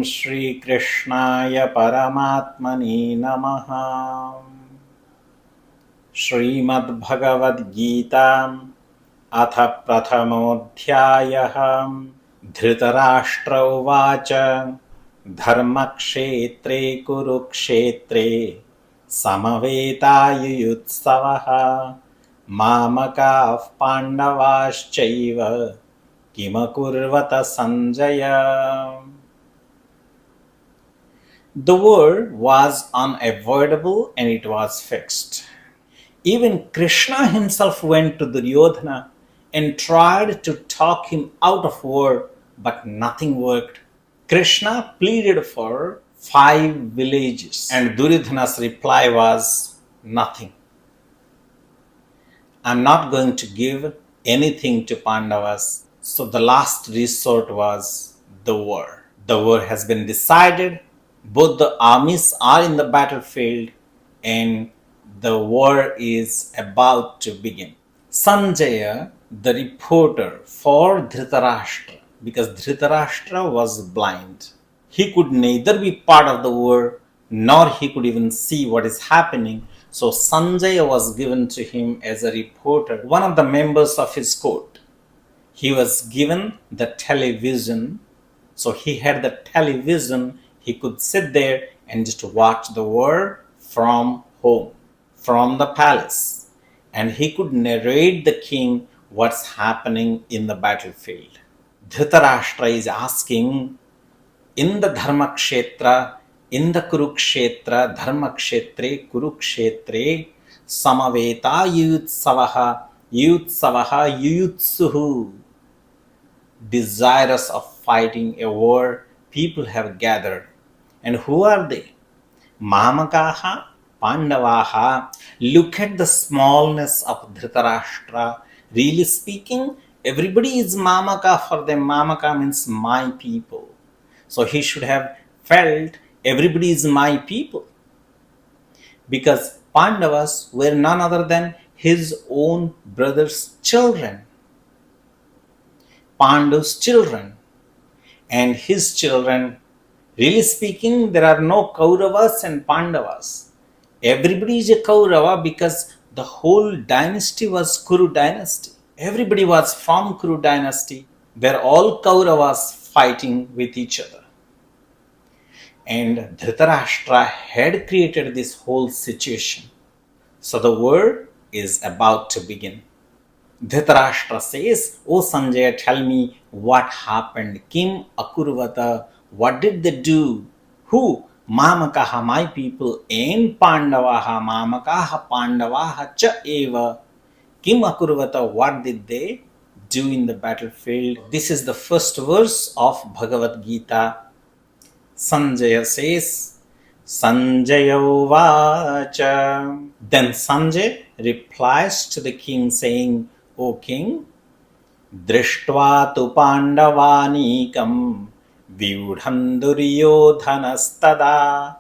Shri Krishnaya Paramatmani Namaha. Srimad Bhagavad Gita Atha Prathamodhyayah. Dhritarashtra Uvacha Dharmakshetre Kurukshetre Samaveta Mamakav Pandavaschaiva Kimakurvata Sanjaya. The war was unavoidable and it was fixed. Even Krishna himself went to Duryodhana and tried to talk him out of war, but nothing worked. Krishna pleaded for 5 villages, and Duryodhana's reply was nothing. I'm not going to give anything to Pandavas. So the last resort was the war. The war has been decided. Both the armies are in the battlefield and the war is about to begin. Sanjaya, the reporter for Dhritarashtra, because Dhritarashtra was blind. He could neither be part of the war nor he could even see what is happening. So Sanjaya was given to him as a reporter, one of the members of his court. He was given the television. So he had the television. He could sit there and just watch the war from home, from the palace. And he could narrate the king what's happening in the battlefield. Dhritarashtra is asking, in the Dharmakshetra, in the Kurukshetra, Dharmakshetre, Kurukshetre, Samaveta Yuyutsavaha, Yuyutsuhu. Desirous of fighting a war, people have gathered. And who are they? Mamakaha, Pandavaha. Look at the smallness of Dhritarashtra. Really speaking, everybody is Mamaka for them. Mamaka means my people. So he should have felt everybody is my people. Because Pandavas were none other than his own brother's children. Pandu's children. And his children, really speaking, there are no Kauravas and Pandavas. Everybody is a Kaurava because the whole dynasty was Kuru dynasty. Everybody was from Kuru dynasty. They're all Kauravas fighting with each other. And Dhritarashtra had created this whole situation. So the war is about to begin. Dhritarashtra says, "O Sanjaya, tell me what happened. Kim Akurvata, what did they do? Who? Mamakaha, my people, and Pandavaha, Mamakaha, Pandavaha, cha eva. Kim Akurvata, what did they do in the battlefield?" This is the first verse of Bhagavad Gita. Sanjaya says, Sanjaya Vacha. Then Sanjay replies to the king saying, "O king, Drishtva tu Pandavanikam Vyudhan Duryodhanastada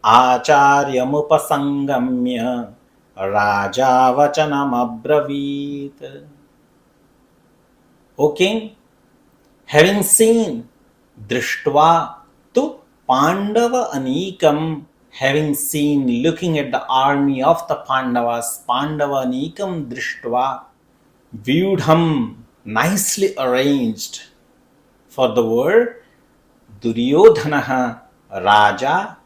Acharyamupasangamya Raja Vachanam Abravit." O king, having seen Drishtva tu Pandava Anikam, having seen, looking at the army of the Pandavas, Pandava Anikam Drishtva, Vyudham, nicely arranged for the war, Duryodhanaha Raja.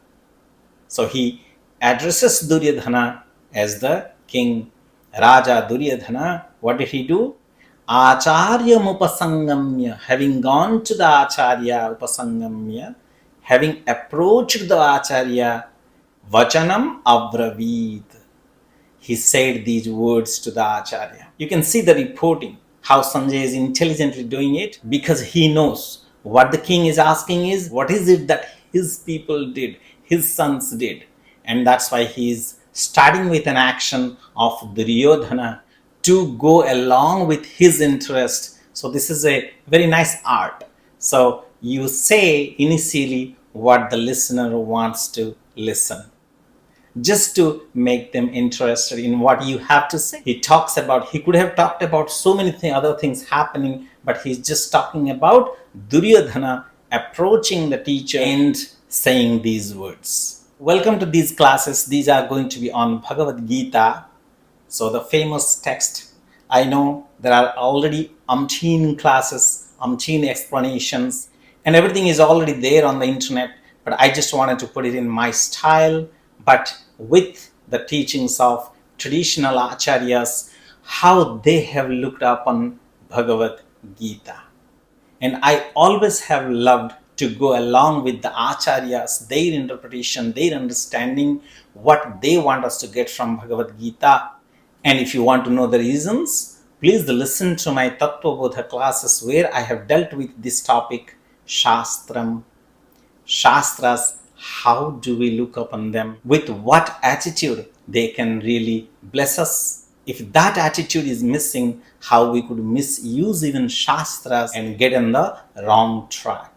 So he addresses Duryodhana as the king. Raja Duryodhana, what did he do? Acharya Upasangamya, having gone to the Acharya Upasangamya, having approached the Acharya, Vachanam Abravit. He said these words to the Acharya. You can see the reporting, how Sanjay is intelligently doing it, because he knows what the king is asking is, what is it that his people did, his sons did. And that's why he is starting with an action of Duryodhana to go along with his interest. So this is a very nice art. So you say initially what the listener wants to listen, just to make them interested in what you have to say. He could have talked about so many other things happening, but he's just talking about Duryodhana approaching the teacher and saying these words. Welcome to these classes. These are going to be on Bhagavad Gita. So the famous text. I know there are already umpteen classes, umpteen explanations, and everything is already there on the internet. But I just wanted to put it in my style, but with the teachings of traditional acharyas, how they have looked upon Bhagavad Gita. And I always have loved to go along with the acharyas, their interpretation, their understanding, what they want us to get from Bhagavad Gita. And if you want to know the reasons, please listen to my Tattva Bodha classes where I have dealt with this topic, Shastram, Shastras. How do we look upon them? With what attitude they can really bless us? If that attitude is missing, how we could misuse even Shastras and get on the wrong track.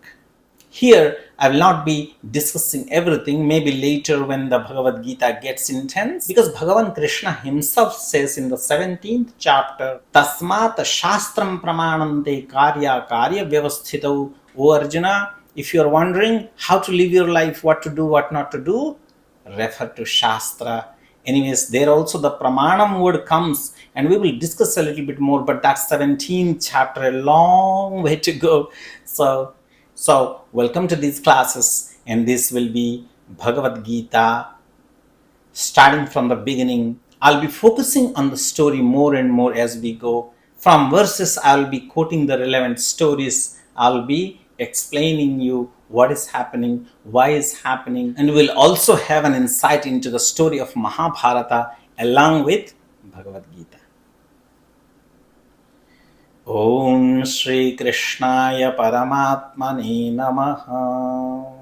Here, I will not be discussing everything, maybe later when the Bhagavad Gita gets intense, because Bhagavan Krishna himself says in the 17th chapter, Tasmat Shastram Pramanante Karya Karya Vyavasthitau. O Arjuna, if you are wondering how to live your life, what to do, what not to do, refer to Shastra. Anyways, there also the Pramanam word comes, and we will discuss a little bit more, but that's 17th chapter, a long way to go. So welcome to these classes, and this will be Bhagavad Gita starting from the beginning. I'll be focusing on the story more and more as we go. From verses, I'll be quoting the relevant stories. I'll be explaining you what is happening, why is happening, and we'll also have an insight into the story of Mahabharata along with Bhagavad Gita. Om Shri Krishnaya Paramatmane Namaha.